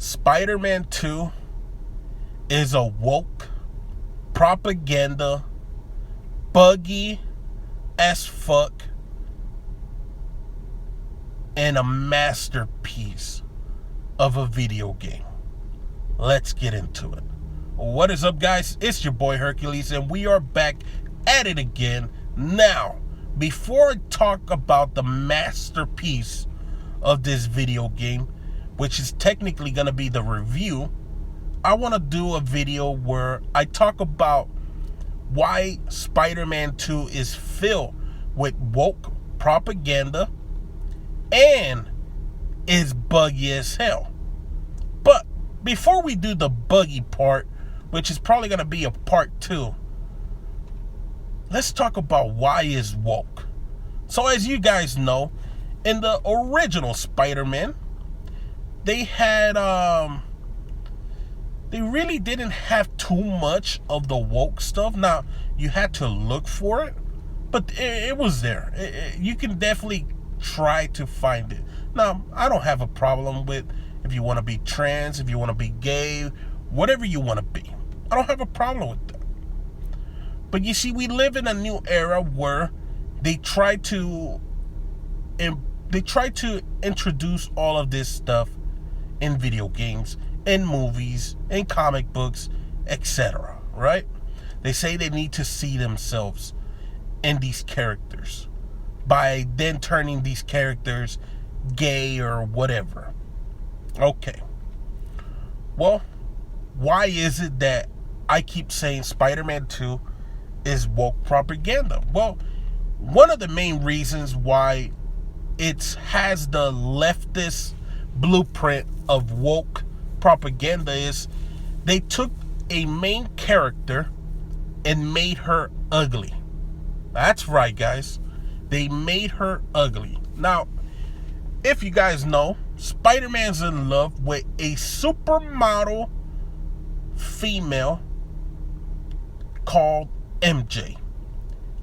Spider-Man 2 is a woke propaganda buggy as fuck and a masterpiece of a video game. Let's get into it. What is up, guys? It's your boy Hercules, and we are back at it again. Now, before I talk about the masterpiece of this video game, which is technically going to be the review, I want to do a video where I talk about why Spider-Man 2 is filled with woke propaganda and is buggy as hell. But before we do the buggy part, which is probably going to be a part 2, let's talk about why is woke. So as you guys know, in the original Spider-Man, they really didn't have too much of the woke stuff. Now, you had to look for it, but it was there. You can definitely try to find it. Now, I don't have a problem with if you want to be trans, if you want to be gay, whatever you want to be. I don't have a problem with that. But you see, we live in a new era where they try to introduce all of this stuff in video games, in movies, in comic books, etc. Right? They say they need to see themselves in these characters by then turning these characters gay or whatever. Okay. Well, why is it that I keep saying Spider-Man 2 is woke propaganda? Well, one of the main reasons why it has the leftist blueprint of woke propaganda is they took a main character and made her ugly. That's right, guys. They made her ugly. Now, if you guys know, Spider-Man's in love with a supermodel female called MJ.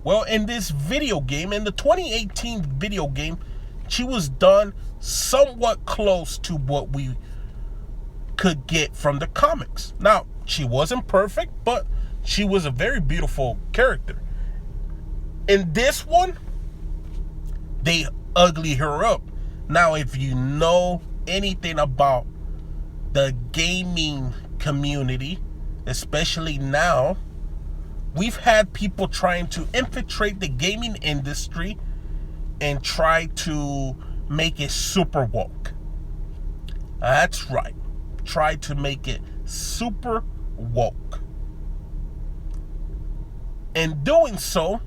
Well, in this video game, in the 2018 video game, she was done somewhat close to what we could get from the comics. Now, she wasn't perfect, but she was a very beautiful character. In this one, they ugly her up. Now, if you know anything about the gaming community, especially now, we've had people trying to infiltrate the gaming industry and try to make it super woke. That's right. Try to make it super woke. In doing so,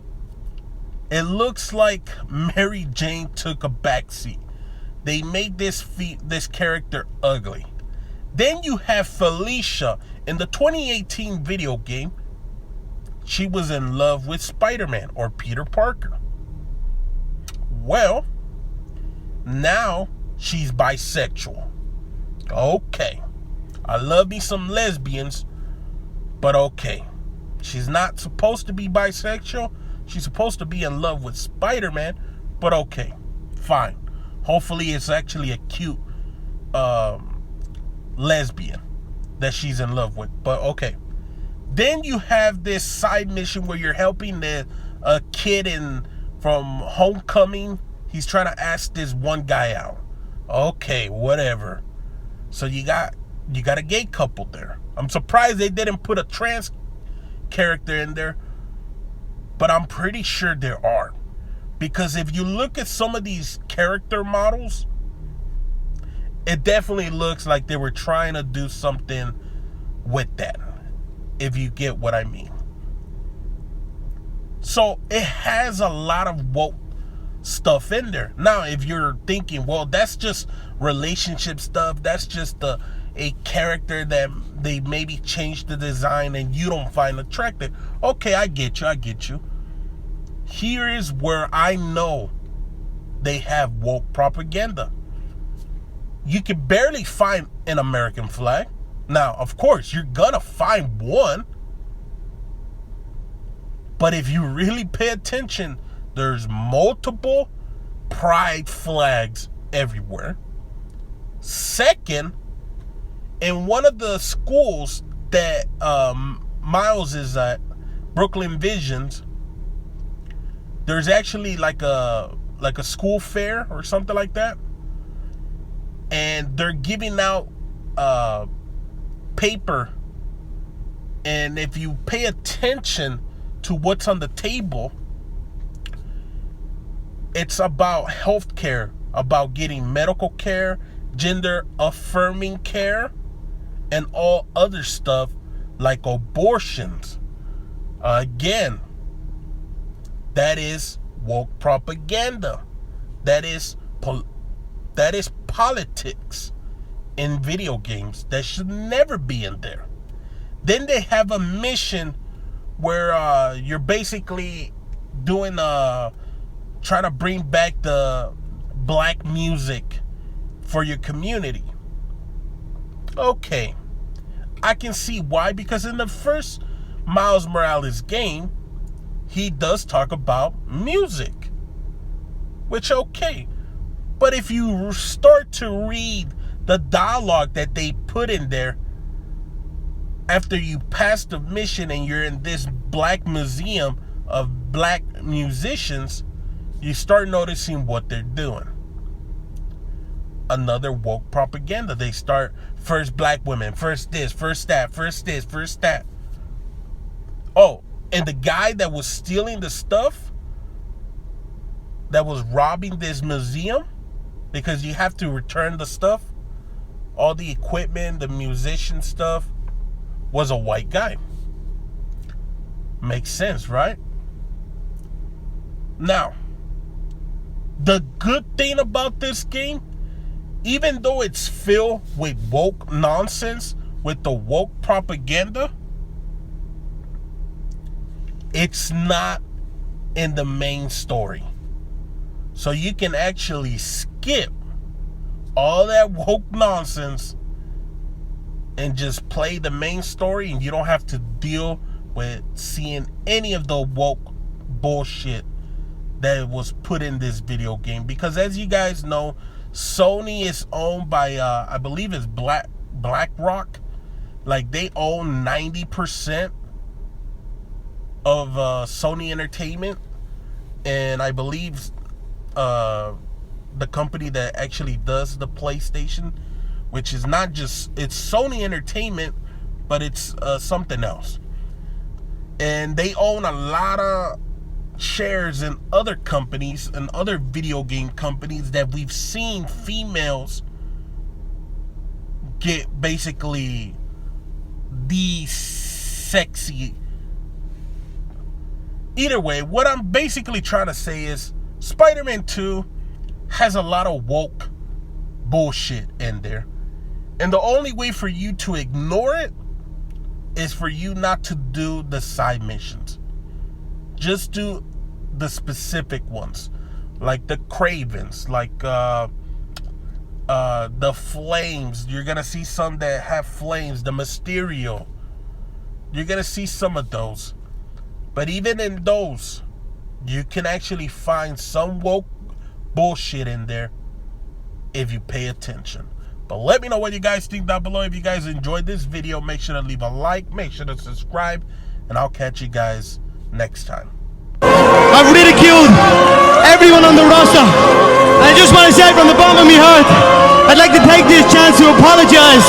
it looks like Mary Jane took a backseat. They made this character ugly. Then you have Felicia. In the 2018 video game, she was in love with Spider-Man or Peter Parker. Well, now she's bisexual. Okay. I love me some lesbians, but okay. She's not supposed to be bisexual. She's supposed to be in love with Spider-Man, but okay. Fine. Hopefully it's actually a cute lesbian that she's in love with, but okay. Then you have this side mission where you're helping a kid from Homecoming. He's trying to ask this one guy out. Okay, whatever. So you got a gay couple there. I'm surprised they didn't put a trans character in there, but I'm pretty sure there are. Because if you look at some of these character models, it definitely looks like they were trying to do something with that, if you get what I mean. So it has a lot of woke stuff in there. Now, if you're thinking, well, that's just relationship stuff, that's just a character that they maybe changed the design and you don't find attractive. Okay, I get you. Here is where I know they have woke propaganda. You can barely find an American flag. Now, of course, you're gonna find one. But if you really pay attention, there's multiple pride flags everywhere. Second, in one of the schools that Miles is at, Brooklyn Visions, there's actually like a school fair or something like that, and they're giving out paper, and if you pay attention to what's on the table, it's about healthcare, about getting medical care, gender affirming care, and all other stuff like abortions. Again, that is woke propaganda. That is politics in video games that should never be in there. Then they have a mission where you're basically doing trying to bring back the black music for your community. Okay, I can see why, because in the first Miles Morales game, he does talk about music, which okay. But if you start to read the dialogue that they put in there after you pass the mission and you're in this black museum of black musicians, you start noticing what they're doing. Another woke propaganda. They start first black women, first this, first that, first this, first that. Oh, and the guy that was stealing the stuff, that was robbing this museum, because you have to return the stuff, all the equipment, the musician stuff, was a white guy. Makes sense, right? Now, the good thing about this game, even though it's filled with woke nonsense, with the woke propaganda, it's not in the main story. So you can actually skip all that woke nonsense and just play the main story, and you don't have to deal with seeing any of the woke bullshit that was put in this video game. Because as you guys know, Sony is owned by I believe it's BlackRock. Like, they own 90% of Sony Entertainment, and I believe the company that actually does the PlayStation, which is not just, it's Sony Entertainment, but it's something else. And they own a lot of shares in other companies and other video game companies that we've seen females get basically de-sexy. Either way, what I'm basically trying to say is Spider-Man 2 has a lot of woke bullshit in there. And the only way for you to ignore it is for you not to do the side missions. Just do the specific ones, like the Cravens, like the Flames. You're gonna see some that have flames. The Mysterio. You're gonna see some of those. But even in those, you can actually find some woke bullshit in there if you pay attention. But let me know what you guys think down below. If you guys enjoyed this video, make sure to leave a like, make sure to subscribe, and I'll catch you guys next time. I've ridiculed everyone on the roster. I just want to say from the bottom of my heart, I'd like to take this chance to apologize